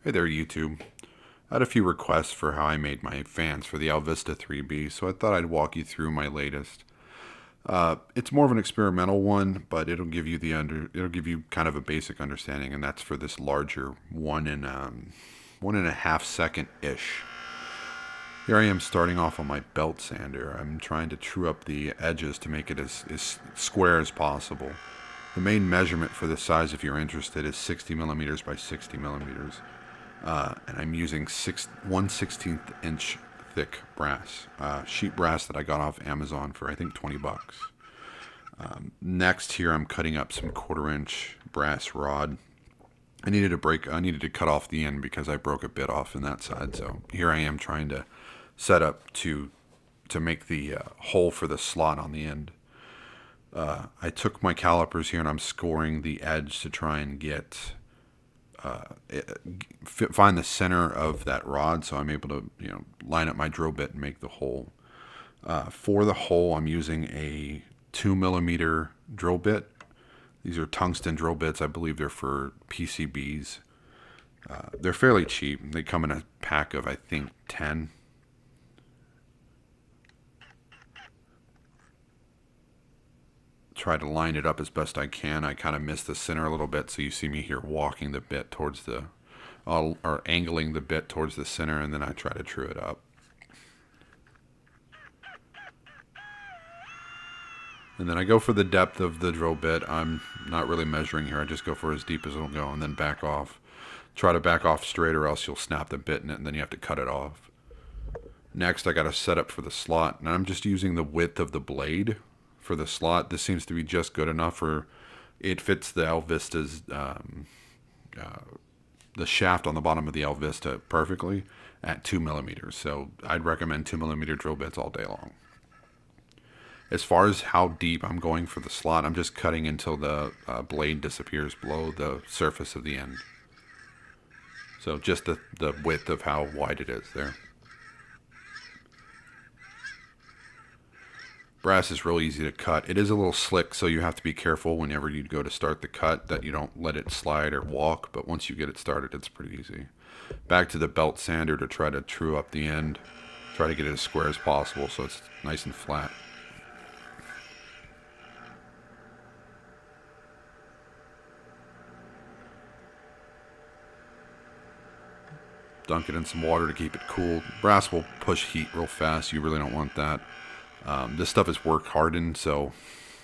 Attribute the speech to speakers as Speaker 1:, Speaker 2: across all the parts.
Speaker 1: Hey there, YouTube. I had a few requests for how I made my fans for the AL-Vista 3B, so I thought I'd walk you through my latest. It's more of an experimental one, but it'll give you kind of a basic understanding, and that's for this larger 1.5 second ish. Here I am starting off on my belt sander. I'm trying to true up the edges to make it as square as possible. The main measurement for this size, if you're interested, is 60 millimeters by 60 millimeters. And I'm using 1/16 inch thick brass, sheet brass that I got off Amazon for I think 20 bucks. Next, here I'm cutting up some 1/4 inch brass rod. I needed to cut off the end because I broke a bit off in that side. So here I am trying to set up to make the hole for the slot on the end. I took my calipers here and I'm scoring the edge to try and get find the center of that rod, so I'm able to line up my drill bit and make the hole. For the hole, I'm using a 2 millimeter drill bit. These are tungsten drill bits. I believe they're for PCBs. They're fairly cheap. They come in a pack of I think 10. Try to line it up as best I can. I kind of miss the center a little bit, so you see me here walking the bit towards the or angling the bit towards the center, and then I try to true it up. And then I go for the depth of the drill bit. I'm not really measuring here. I just go for as deep as it'll go and then back off. Try to back off straight or else you'll snap the bit in it and then you have to cut it off. Next, I got to set up for the slot, and I'm just using the width of the blade for the slot. This seems to be just good enough for it fits the AL-Vista's the shaft on the bottom of the AL-Vista perfectly at 2 millimeters. So I'd recommend 2 millimeter drill bits all day long. As far as how deep I'm going for the slot, I'm just cutting until the blade disappears below the surface of the end. So just the width of how wide it is there. Brass is real easy to cut. It is a little slick, so you have to be careful whenever you go to start the cut that you don't let it slide or walk, but once you get it started, it's pretty easy. Back to the belt sander to try to true up the end. Try to get it as square as possible so it's nice and flat. Dunk it in some water to keep it cool. Brass will push heat real fast. You really don't want that. This stuff is work hardened, so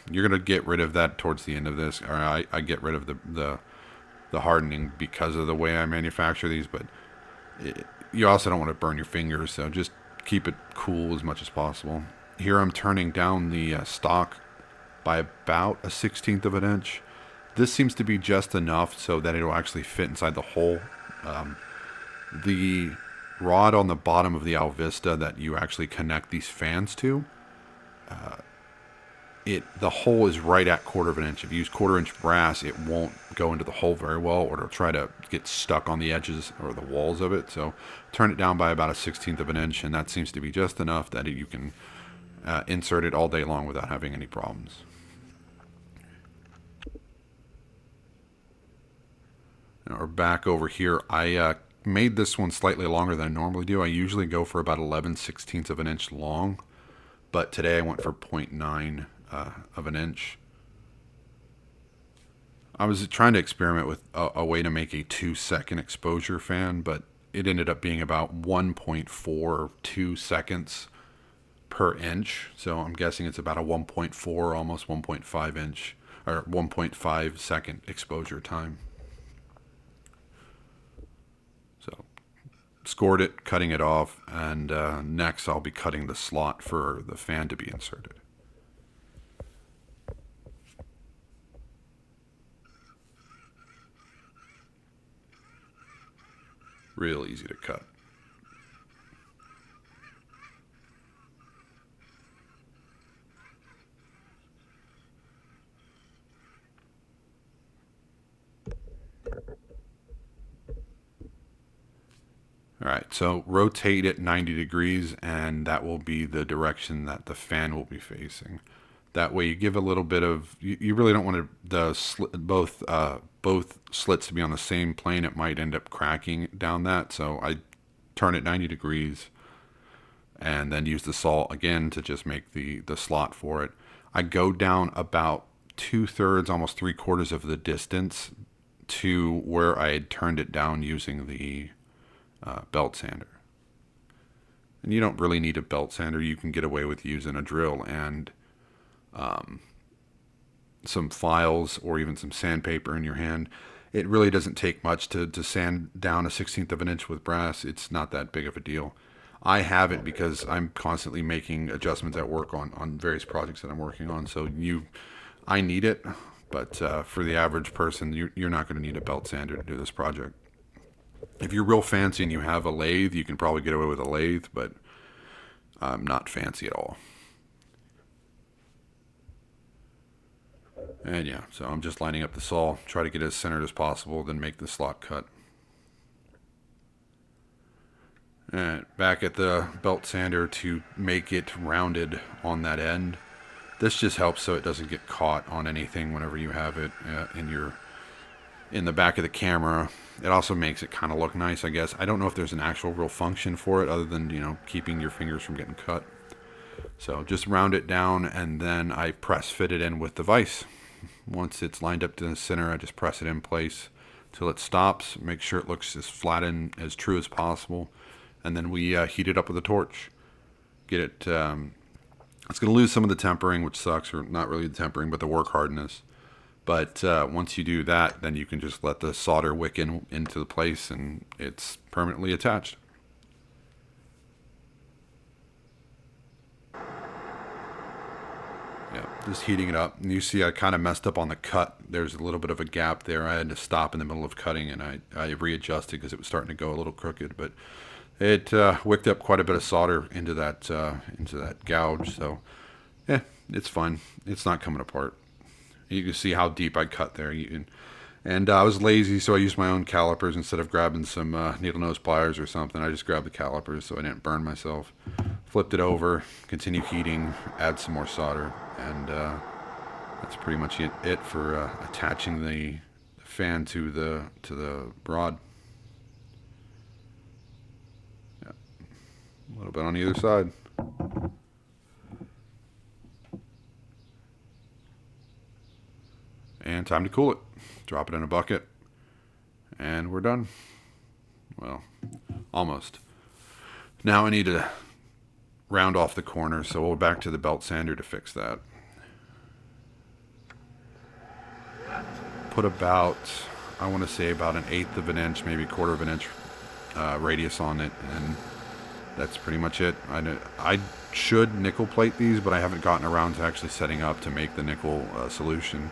Speaker 1: you're gonna get rid of that towards the end of this. Or I get rid of the hardening because of the way I manufacture these, but you also don't want to burn your fingers, so just keep it cool as much as possible. Here I'm turning down the stock by about a 1/16 of an inch. This seems to be just enough so that it'll actually fit inside the hole. The rod on the bottom of the AL-Vista that you actually connect these fans to, the hole is right at 1/4 of an inch. If you use 1/4 inch brass, it won't go into the hole very well, or it'll try to get stuck on the edges or the walls of it. So turn it down by about a 1/16 of an inch, and that seems to be just enough that you can insert it all day long without having any problems. Or back over here, I made this one slightly longer than I normally do. I usually go for about 11/16 of an inch long, but today I went for 0.9 of an inch. I was trying to experiment with a way to make a 2-second exposure fan, but it ended up being about 1.42 seconds per inch. So I'm guessing it's about a 1.4, almost 1.5 inch, or 1.5 second exposure time. So scored it, cutting it off, and next I'll be cutting the slot for the fan to be inserted. Real easy to cut. All right, so rotate it 90 degrees, and that will be the direction that the fan will be facing. That way you give a little bit of, you really don't want both slits to be on the same plane. It might end up cracking down that. So I turn it 90 degrees and then use the saw again to just make the slot for it. I go down about 2/3, almost 3/4 of the distance to where I had turned it down using the belt sander. And you don't really need a belt sander. You can get away with using a drill and some files or even some sandpaper in your hand. It really doesn't take much to sand down a 1/16 of an inch with brass. It's not that big of a deal. I have it because I'm constantly making adjustments at work on various projects that I'm working on. So I need it, but for the average person, you're not going to need a belt sander to do this project. If you're real fancy and you have a lathe, you can probably get away with a lathe, but I'm not fancy at all. And yeah, so I'm just lining up the saw, try to get it as centered as possible, then make the slot cut. And back at the belt sander to make it rounded on that end. This just helps so it doesn't get caught on anything whenever you have it in the back of the camera. It also makes it kind of look nice, I guess. I don't know if there's an actual real function for it other than, keeping your fingers from getting cut. So just round it down and then I press fit it in with the vise. Once it's lined up to the center, I just press it in place till it stops. Make sure it looks as flat and as true as possible. And then we heat it up with a torch. Get it, it's going to lose some of the tempering, which sucks, or not really the tempering, but the work hardness. But once you do that, then you can just let the solder wick into the place and it's permanently attached. Yeah, just heating it up. And you see I kind of messed up on the cut. There's a little bit of a gap there. I had to stop in the middle of cutting and I readjusted because it was starting to go a little crooked. But it wicked up quite a bit of solder into that gouge. So yeah, it's fine. It's not coming apart. You can see how deep I cut there. And I was lazy, so I used my own calipers instead of grabbing some needle nose pliers or something. I just grabbed the calipers so I didn't burn myself. Flipped it over, continue heating, add some more solder, and that's pretty much it for attaching the fan to the rod. Yeah. A little bit on either side. And time to cool it. Drop it in a bucket, and we're done. Well, almost. Now I need to round off the corners, so we'll back to the belt sander to fix that. Put about, I want to say about 1/8 of an inch, maybe 1/4 of an inch radius on it, and that's pretty much it. I should nickel plate these, but I haven't gotten around to actually setting up to make the nickel solution.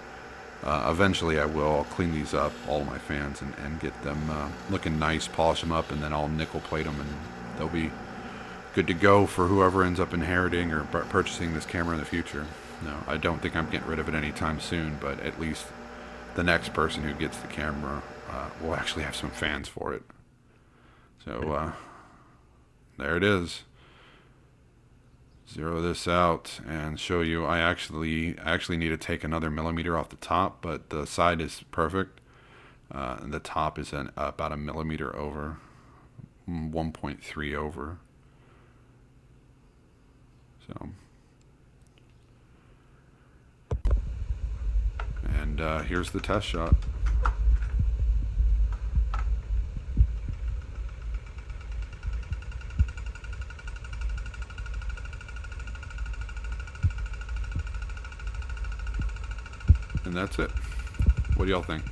Speaker 1: Eventually I will. I'll clean these up, all of my fans, and get them looking nice, polish them up, and then I'll nickel plate them, and they'll be good to go for whoever ends up inheriting or purchasing this camera in the future. No, I don't think I'm getting rid of it anytime soon, but at least the next person who gets the camera will actually have some fans for it. So there it is. Zero this out and show you. I actually need to take another millimeter off the top, but the side is perfect. And the top is about a millimeter over, 1.3 over. So, and here's the test shot. And that's it. What do y'all think?